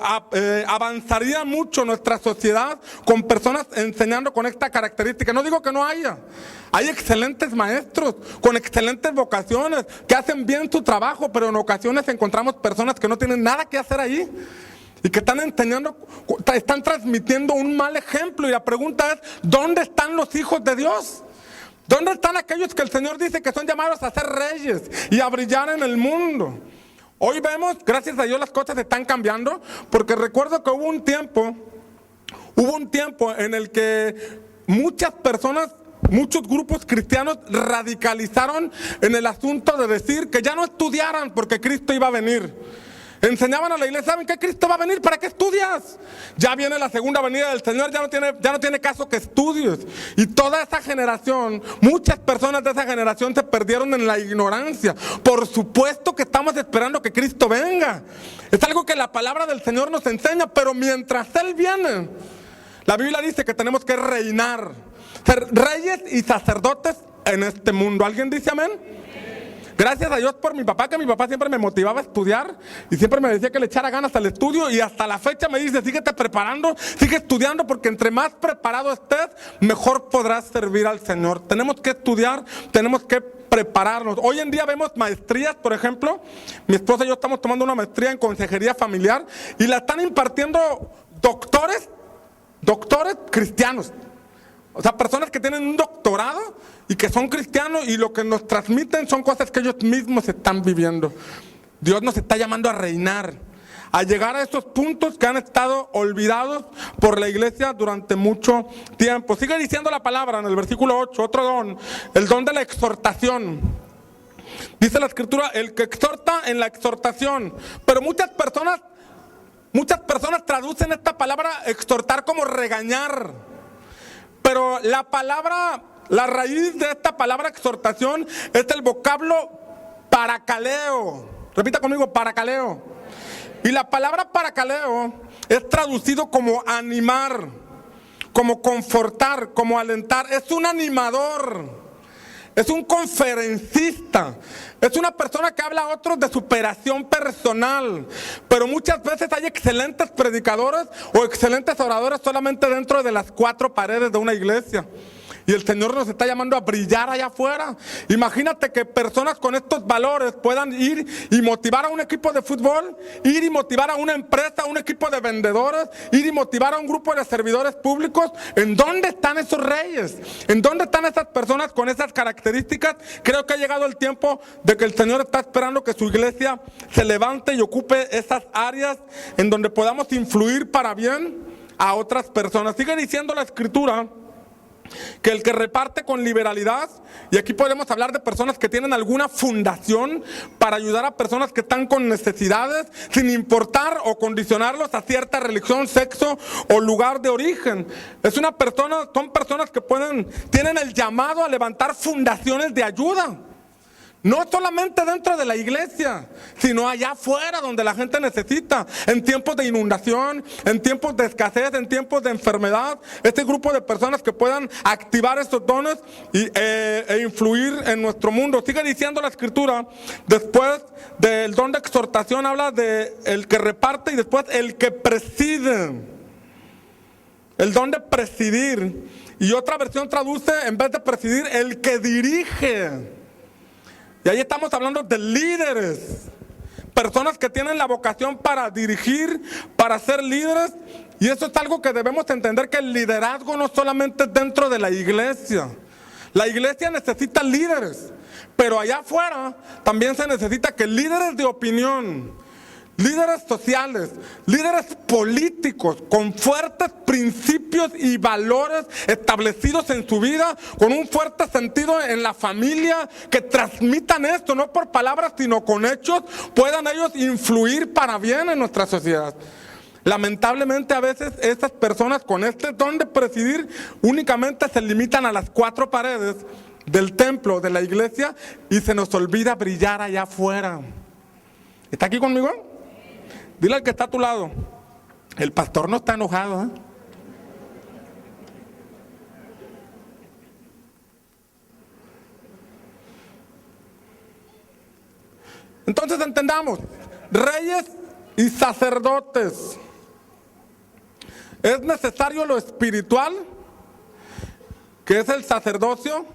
avanzaría mucho nuestra sociedad con personas enseñando con esta característica. No digo que no haya. Hay excelentes maestros con excelentes vocaciones que hacen bien su trabajo, pero en ocasiones encontramos personas que no tienen nada que hacer ahí y que están enseñando, están transmitiendo un mal ejemplo. Y la pregunta es, ¿dónde están los hijos de Dios? ¿Dónde están aquellos que el Señor dice que son llamados a ser reyes y a brillar en el mundo? Hoy vemos, gracias a Dios, las cosas están cambiando, porque recuerdo que hubo un tiempo en el que muchas personas, muchos grupos cristianos radicalizaron en el asunto de decir que ya no estudiaran porque Cristo iba a venir. Enseñaban a la iglesia, ¿saben qué? Cristo va a venir, ¿para qué estudias? Ya viene la segunda venida del Señor, ya no tiene caso que estudies. Y toda esa generación, muchas personas de esa generación se perdieron en la ignorancia. Por supuesto que estamos esperando que Cristo venga. Es algo que la palabra del Señor nos enseña, pero mientras Él viene, la Biblia dice que tenemos que reinar, ser reyes y sacerdotes en este mundo. ¿Alguien dice amén? Gracias a Dios por mi papá, que mi papá siempre me motivaba a estudiar y siempre me decía que le echara ganas al estudio, y hasta la fecha me dice, síguete preparando, sigue estudiando, porque entre más preparado estés, mejor podrás servir al Señor. Tenemos que estudiar, tenemos que prepararnos. Hoy en día vemos maestrías, por ejemplo, mi esposa y yo estamos tomando una maestría en consejería familiar y la están impartiendo doctores cristianos. O sea, personas que tienen un doctorado y que son cristianos, y lo que nos transmiten son cosas que ellos mismos están viviendo. Dios nos está llamando a reinar, a llegar a esos puntos que han estado olvidados por la iglesia durante mucho tiempo. Sigue diciendo la palabra en el versículo 8, otro don, el don de la exhortación. Dice la escritura, el que exhorta en la exhortación. Pero muchas personas traducen esta palabra exhortar como regañar. Pero la raíz de esta palabra exhortación es el vocablo paracaleo. Repita conmigo, paracaleo. Y la palabra paracaleo es traducido como animar, como confortar, como alentar. Es un animador, es un conferencista, es una persona que habla a otros de superación personal. Pero muchas veces hay excelentes predicadores o excelentes oradores solamente dentro de las cuatro paredes de una iglesia. Y el Señor nos está llamando a brillar allá afuera. Imagínate que personas con estos valores puedan ir y motivar a un equipo de fútbol, ir y motivar a una empresa, a un equipo de vendedores, ir y motivar a un grupo de servidores públicos. ¿En dónde están esos reyes? ¿En dónde están esas personas con esas características? Creo que ha llegado el tiempo de que el Señor está esperando que su iglesia se levante y ocupe esas áreas en donde podamos influir para bien a otras personas. Sigue diciendo la escritura que el que reparte con liberalidad, y aquí podemos hablar de personas que tienen alguna fundación para ayudar a personas que están con necesidades, sin importar o condicionarlos a cierta religión, sexo o lugar de origen. Son personas que tienen el llamado a levantar fundaciones de ayuda. No solamente dentro de la iglesia, sino allá afuera donde la gente necesita, en tiempos de inundación, en tiempos de escasez, en tiempos de enfermedad. Este grupo de personas que puedan activar estos dones e influir en nuestro mundo. Sigue diciendo la escritura, después del don de exhortación habla de el que reparte y después el que preside. El don de presidir. Y otra versión traduce, en vez de presidir, el que dirige. Y ahí estamos hablando de líderes, personas que tienen la vocación para dirigir, para ser líderes. Y eso es algo que debemos entender, que el liderazgo no solamente es dentro de la iglesia. La iglesia necesita líderes, pero allá afuera también se necesita que líderes de opinión, líderes sociales, líderes políticos con fuertes principios y valores establecidos en su vida, con un fuerte sentido en la familia, que transmitan esto, no por palabras sino con hechos, puedan ellos influir para bien en nuestra sociedad. Lamentablemente a veces estas personas con este don de presidir únicamente se limitan a las cuatro paredes del templo, de la iglesia, y se nos olvida brillar allá afuera. ¿Está aquí conmigo? Dile al que está a tu lado, el pastor no está enojado, ¿eh? Entonces entendamos, reyes y sacerdotes. Es necesario lo espiritual, que es el sacerdocio.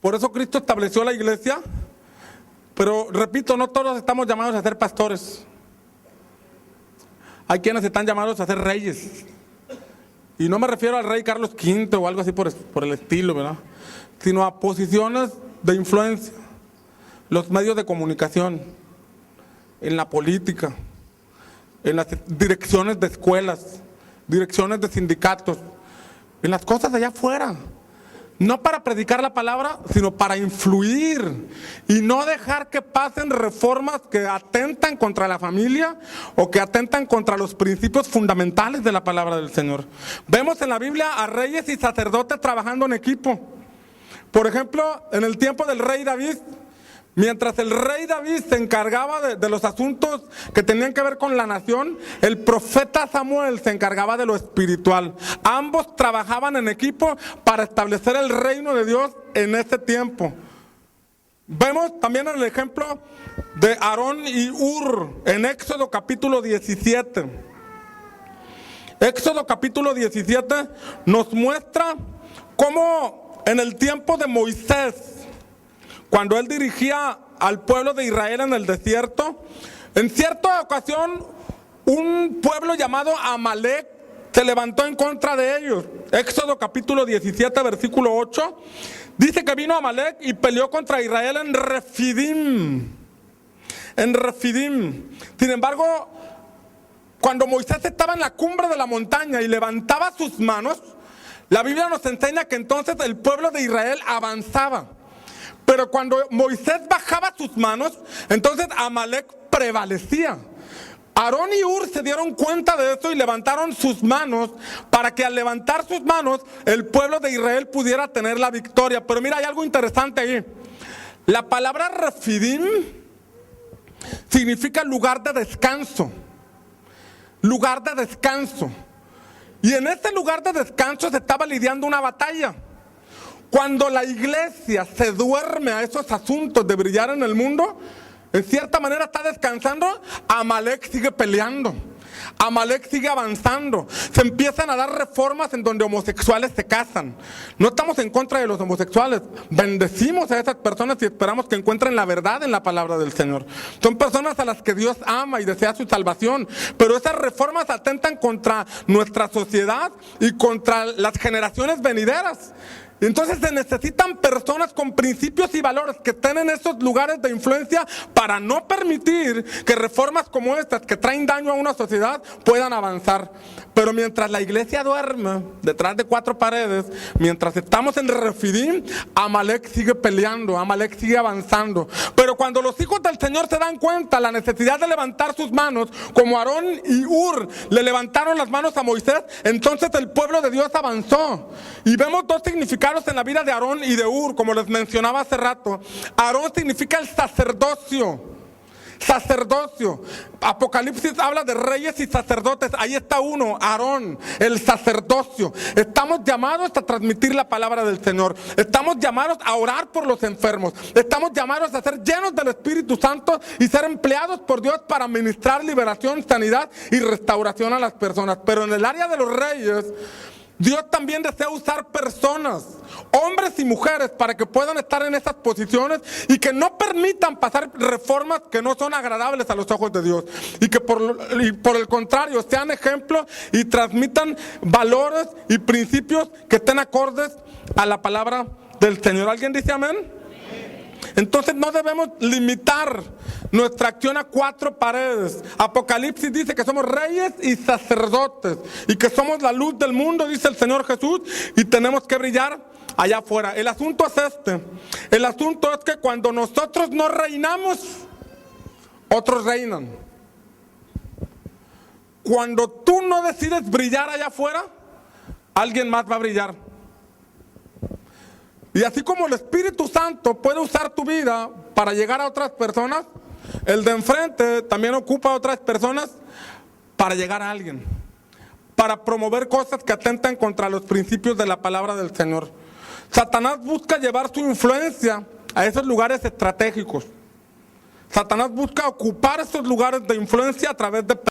Por eso Cristo estableció la iglesia. Pero repito, no todos estamos llamados a ser pastores. Hay quienes están llamados a ser reyes. Y no me refiero al rey Carlos V o algo así por el estilo, ¿verdad? Sino a posiciones de influencia. Los medios de comunicación, en la política, en las direcciones de escuelas, direcciones de sindicatos, en las cosas de allá afuera. No para predicar la palabra, sino para influir y no dejar que pasen reformas que atentan contra la familia o que atentan contra los principios fundamentales de la palabra del Señor. Vemos en la Biblia a reyes y sacerdotes trabajando en equipo. Por ejemplo, en el tiempo del rey David, mientras el rey David se encargaba de los asuntos que tenían que ver con la nación, el profeta Samuel se encargaba de lo espiritual. Ambos trabajaban en equipo para establecer el reino de Dios en ese tiempo. Vemos también el ejemplo de Aarón y Ur en Éxodo capítulo 17. Éxodo capítulo 17 nos muestra cómo en el tiempo de Moisés, cuando él dirigía al pueblo de Israel en el desierto, en cierta ocasión un pueblo llamado Amalek se levantó en contra de ellos. Éxodo capítulo 17 versículo 8 dice que vino Amalek y peleó contra Israel en Refidim. En Refidim. Sin embargo, cuando Moisés estaba en la cumbre de la montaña y levantaba sus manos, la Biblia nos enseña que entonces el pueblo de Israel avanzaba. Pero cuando Moisés bajaba sus manos, entonces Amalek prevalecía. Aarón y Ur se dieron cuenta de esto y levantaron sus manos para que al levantar sus manos el pueblo de Israel pudiera tener la victoria. Pero mira, hay algo interesante ahí. La palabra Refidim significa lugar de descanso. Lugar de descanso. Y en este lugar de descanso se estaba lidiando una batalla. Cuando la iglesia se duerme a esos asuntos de brillar en el mundo, en cierta manera está descansando, Amalek sigue peleando. Amalek sigue avanzando. Se empiezan a dar reformas en donde homosexuales se casan. No estamos en contra de los homosexuales. Bendecimos a esas personas y esperamos que encuentren la verdad en la palabra del Señor. Son personas a las que Dios ama y desea su salvación. Pero esas reformas atentan contra nuestra sociedad y contra las generaciones venideras. Entonces se necesitan personas con principios y valores que estén en esos lugares de influencia para no permitir que reformas como estas que traen daño a una sociedad puedan avanzar. Pero mientras la iglesia duerme detrás de cuatro paredes, mientras estamos en Refidim, Amalek sigue peleando, Amalek sigue avanzando. Pero cuando los hijos del Señor se dan cuenta la necesidad de levantar sus manos, como Aarón y Ur le levantaron las manos a Moisés, entonces el pueblo de Dios avanzó. Y vemos dos significados en la vida de Aarón y de Ur, como les mencionaba hace rato. Aarón significa el sacerdocio. Sacerdocio. Apocalipsis habla de reyes y sacerdotes. Ahí está uno, Aarón, el sacerdocio. Estamos llamados a transmitir la palabra del Señor. Estamos llamados a orar por los enfermos. Estamos llamados a ser llenos del Espíritu Santo y ser empleados por Dios para ministrar liberación, sanidad y restauración a las personas. Pero en el área de los reyes, Dios también desea usar personas, hombres y mujeres, para que puedan estar en esas posiciones y que no permitan pasar reformas que no son agradables a los ojos de Dios. Y que por el contrario sean ejemplos y transmitan valores y principios que estén acordes a la palabra del Señor. ¿Alguien dice amén? Entonces no debemos limitar nuestra acción a cuatro paredes. Apocalipsis dice que somos reyes y sacerdotes y que somos la luz del mundo, dice el Señor Jesús, y tenemos que brillar allá afuera. El asunto es este. El asunto es que cuando nosotros no reinamos, otros reinan. Cuando tú no decides brillar allá afuera, alguien más va a brillar. Y así como el Espíritu Santo puede usar tu vida para llegar a otras personas, el de enfrente también ocupa a otras personas para llegar a alguien, para promover cosas que atentan contra los principios de la palabra del Señor. Satanás busca llevar su influencia a esos lugares estratégicos. Satanás busca ocupar esos lugares de influencia a través de